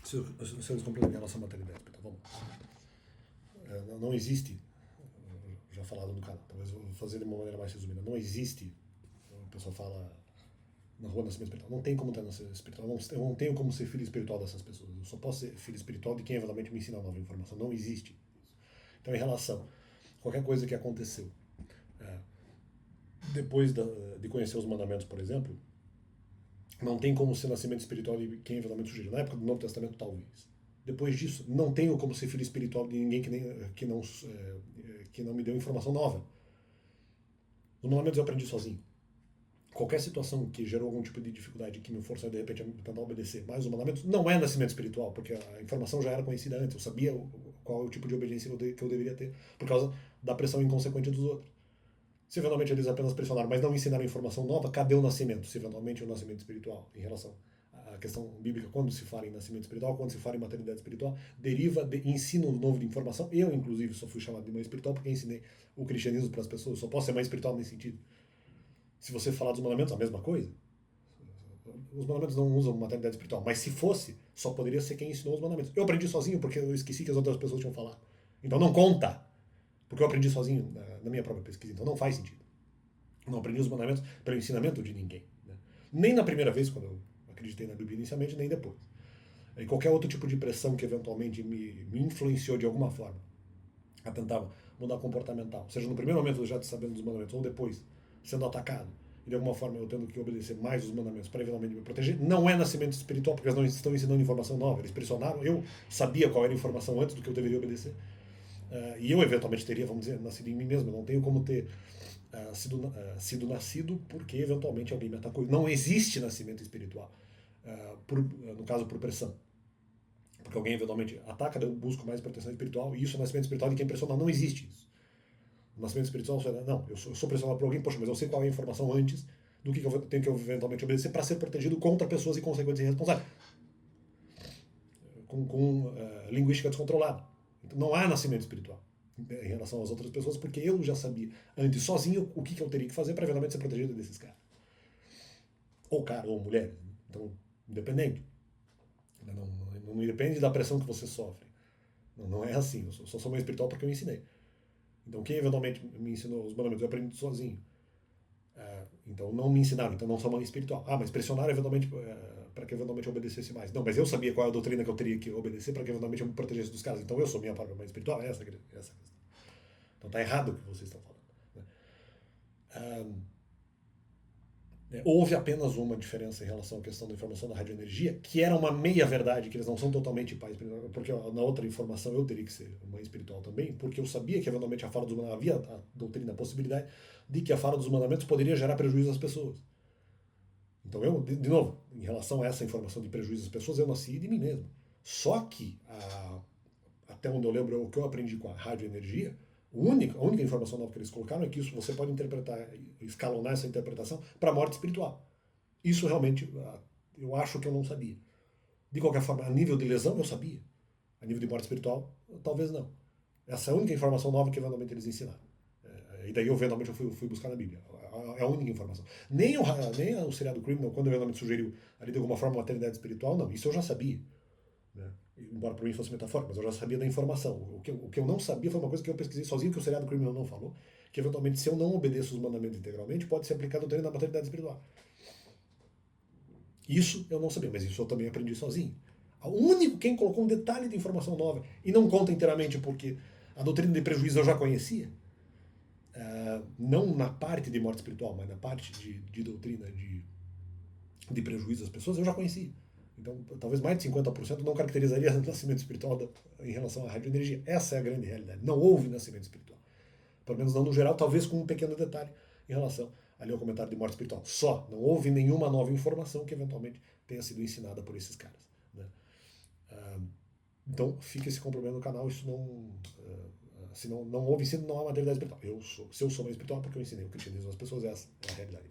Se eles completam em relação à maternidade, então vamos lá. Não existe, já falado no canal, talvez eu vou fazer de uma maneira mais resumida, não existe, o pessoal fala na rua nascimento espiritual, não tem como ter nascimento espiritual, eu não tenho como ser filho espiritual dessas pessoas, eu só posso ser filho espiritual de quem eventualmente me ensina nova informação, não existe. Então, em relação a qualquer coisa que aconteceu, depois de conhecer os mandamentos, por exemplo, não tem como ser nascimento espiritual de quem eventualmente sugeriu. Na época do Novo Testamento, talvez. Depois disso, não tenho como ser filho espiritual de ninguém que não me deu informação nova. Os mandamentos eu aprendi sozinho. Qualquer situação que gerou algum tipo de dificuldade que me forçou de repente a tentar obedecer mais os mandamentos, não é nascimento espiritual, porque a informação já era conhecida antes. Eu sabia qual é o tipo de obediência que eu deveria ter, por causa da pressão inconsequente dos outros. Se eventualmente eles apenas pressionaram, mas não ensinaram informação nova, cadê o nascimento? Se eventualmente é o nascimento espiritual, em relação à questão bíblica, quando se fala em nascimento espiritual, quando se fala em maternidade espiritual, deriva de ensino novo de informação. Eu, inclusive, só fui chamado de mãe espiritual porque ensinei o cristianismo para as pessoas. Eu só posso ser mãe espiritual nesse sentido. Se você falar dos mandamentos, a mesma coisa. Os mandamentos não usam maternidade espiritual, mas se fosse, só poderia ser quem ensinou os mandamentos. Eu aprendi sozinho porque eu esqueci que as outras pessoas tinham falado. Então não conta. Porque eu aprendi sozinho na minha própria pesquisa, então não faz sentido. Não aprendi os mandamentos pelo ensinamento de ninguém. Né? Nem na primeira vez, quando eu acreditei na Bíblia inicialmente, nem depois. E qualquer outro tipo de pressão que eventualmente me influenciou de alguma forma a tentar mudar comportamental, seja no primeiro momento eu já sabendo dos mandamentos, ou depois, sendo atacado, e de alguma forma eu tendo que obedecer mais os mandamentos para eventualmente me proteger, não é nascimento espiritual, porque eles não estão ensinando informação nova, eles pressionaram, eu sabia qual era a informação antes do que eu deveria obedecer. E eu eventualmente teria, vamos dizer, nascido em mim mesmo. Eu não tenho como ter sido nascido porque eventualmente alguém me atacou. Não existe nascimento espiritual, no caso por pressão. Porque alguém eventualmente ataca, eu busco mais proteção espiritual, e isso é nascimento espiritual de quem pressiona. Não existe isso. O nascimento espiritual, não, eu sou pressionado por alguém, poxa, mas eu sei qual é a informação antes do que eu tenho que eventualmente obedecer para ser protegido contra pessoas e consequências irresponsáveis. Com linguística descontrolada. Não há nascimento espiritual em relação às outras pessoas, porque eu já sabia antes sozinho o que eu teria que fazer para eventualmente ser protegido desses caras. Ou cara, ou mulher. Então, independente. Não depende da pressão que você sofre. Não é assim. Eu só sou mãe espiritual porque eu ensinei. Então, quem eventualmente me ensinou os mandamentos, eu aprendi sozinho. Então, não me ensinaram. Então, não sou mãe espiritual. Mas pressionaram eventualmente para que eventualmente eu obedecesse mais. Não, mas eu sabia qual é a doutrina que eu teria que obedecer para que eventualmente eu me protegesse dos caras. Então eu sou minha própria mãe espiritual. Essa é a questão. Então tá errado o que vocês estão falando. Houve apenas uma diferença em relação à questão da informação da radioenergia, que era uma meia-verdade, que eles não são totalmente pais, porque na outra informação eu teria que ser mãe espiritual também, porque eu sabia que eventualmente a fala dos mandamentos, havia a doutrina, a possibilidade de que a fala dos mandamentos poderia gerar prejuízo às pessoas. Então eu, de novo, em relação a essa informação de prejuízo às pessoas, eu nasci de mim mesmo. Só que, até onde eu lembro, o que eu aprendi com a radioenergia, a única informação nova que eles colocaram é que isso você pode interpretar, escalonar essa interpretação para a morte espiritual. Isso realmente, eu acho que eu não sabia. De qualquer forma, a nível de lesão eu sabia. A nível de morte espiritual, talvez não. Essa é a única informação nova que eventualmente eles ensinaram. E daí, eventualmente, eu fui buscar na Bíblia. É a única informação. Nem o seriado Criminal, quando eventualmente sugeriu ali de alguma forma uma maternidade espiritual, não. Isso eu já sabia. Né? Embora para mim fosse metafórico, mas eu já sabia da informação. O que eu não sabia foi uma coisa que eu pesquisei sozinho, que o seriado Criminal não falou, que eventualmente, se eu não obedeço os mandamentos integralmente, pode ser aplicado ao treino da maternidade espiritual. Isso eu não sabia, mas isso eu também aprendi sozinho. O único quem colocou um detalhe de informação nova, e não conta inteiramente porque a doutrina de prejuízo eu já conhecia, não na parte de morte espiritual, mas na parte de doutrina de prejuízo às pessoas, eu já conhecia. Então, talvez mais de 50% não caracterizaria o nascimento espiritual em relação à radioenergia. Essa é a grande realidade. Não houve nascimento espiritual. Pelo menos não no geral, talvez com um pequeno detalhe em relação ali ao comentário de morte espiritual. Só. Não houve nenhuma nova informação que eventualmente tenha sido ensinada por esses caras. Né? Então, fica esse complemento no canal. Isso não... se não houve ensino, não há maternidade espiritual. Se eu sou mais espiritual, porque eu ensinei o cristianismo às pessoas, essa é a realidade.